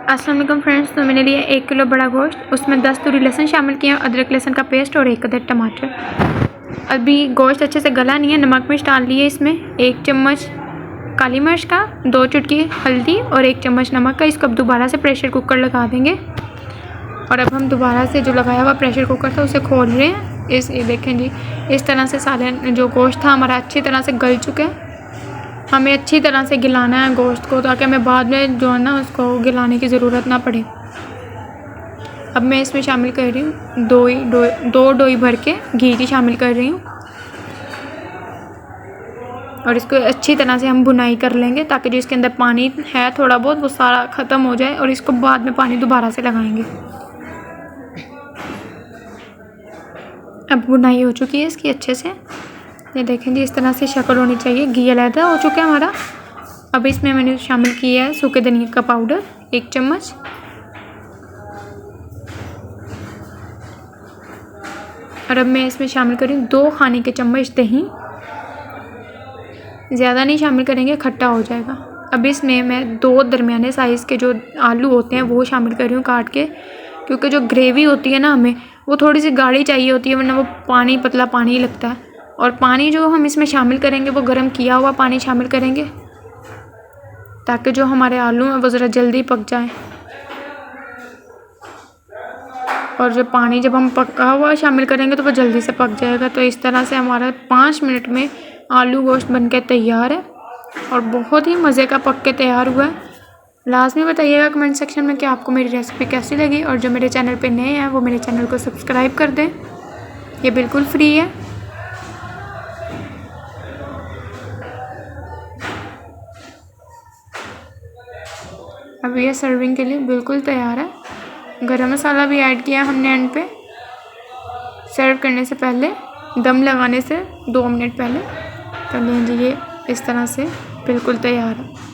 अस्सलाम वालेकुम फ्रेंड्स। तो मैंने लिया 1 किलो बड़ा गोश्त, उसमें 10 तुरी लहसुन शामिल किया, अदरक लहसुन का पेस्ट और 1 अदद टमाटर। अभी गोश्त अच्छे से गला नहीं है, नमक मिर्च डाल लिए इसमें, 1 चम्मच काली मिर्च का, 2 चुटकी हल्दी और 1 चम्मच नमक का। इसको अब दोबारा से प्रेशर कुकर लगा देंगे। और अब हम दोबारा से जो लगाया हुआ प्रेशर कुकर था उसे खोल रहे हैं। ये देखें जी, इस तरह से साले जो गोश्त था हमारा अच्छी तरह से गल चुका है। हमें अच्छी तरह से गिलाना है गोश्त को, ताकि हमें बाद में जो है ना उसको गिलाने की ज़रूरत ना पड़े। अब मैं इसमें शामिल कर रही हूँ दो डोई भर के घी की शामिल कर रही हूँ। और इसको अच्छी तरह से हम भुनाई कर लेंगे, ताकि जो इसके अंदर पानी है थोड़ा बहुत वो सारा ख़त्म हो जाए। और इसको बाद में पानी दोबारा से लगाएंगे। अब भुनाई हो चुकी है इसकी अच्छे से, ये देखें जी, इस तरह से शक्ल होनी चाहिए। घी अलहदा हो चुका है हमारा। अब इसमें मैंने शामिल किया है सूखे धनिया का पाउडर 1 चम्मच, और अब मैं इसमें शामिल करूँ 2 खाने के चम्मच दही। ज़्यादा नहीं शामिल करेंगे, खट्टा हो जाएगा। अब इसमें मैं 2 दरमियाने साइज़ के जो आलू होते हैं वो शामिल कर रही हूँ काट के, क्योंकि जो ग्रेवी होती है ना हमें वो थोड़ी सी गाढ़ी चाहिए होती है, वरना वो पानी पतला पानी लगता है। और पानी जो हम इसमें शामिल करेंगे वो गर्म किया हुआ पानी शामिल करेंगे, ताकि जो हमारे आलू हैं वो ज़रा जल्दी पक जाएं। और जो पानी जब हम पका हुआ शामिल करेंगे तो वो जल्दी से पक जाएगा। तो इस तरह से हमारा 5 मिनट में आलू गोश्त बनकर तैयार है और बहुत ही मज़े का पक के तैयार हुआ है। लाजमी बताइएगा कमेंट सेक्शन में कि आपको मेरी रेसिपी कैसी लगी। और जो मेरे चैनल पे नए हैं वो मेरे चैनल को सब्सक्राइब कर दें, ये बिल्कुल फ्री है। अब ये सर्विंग के लिए बिल्कुल तैयार है। गरम मसाला भी ऐड किया हमने एंड पे, सर्व करने से पहले, दम लगाने से 2 मिनट पहले। तो लीजिए, ये इस तरह से बिल्कुल तैयार है।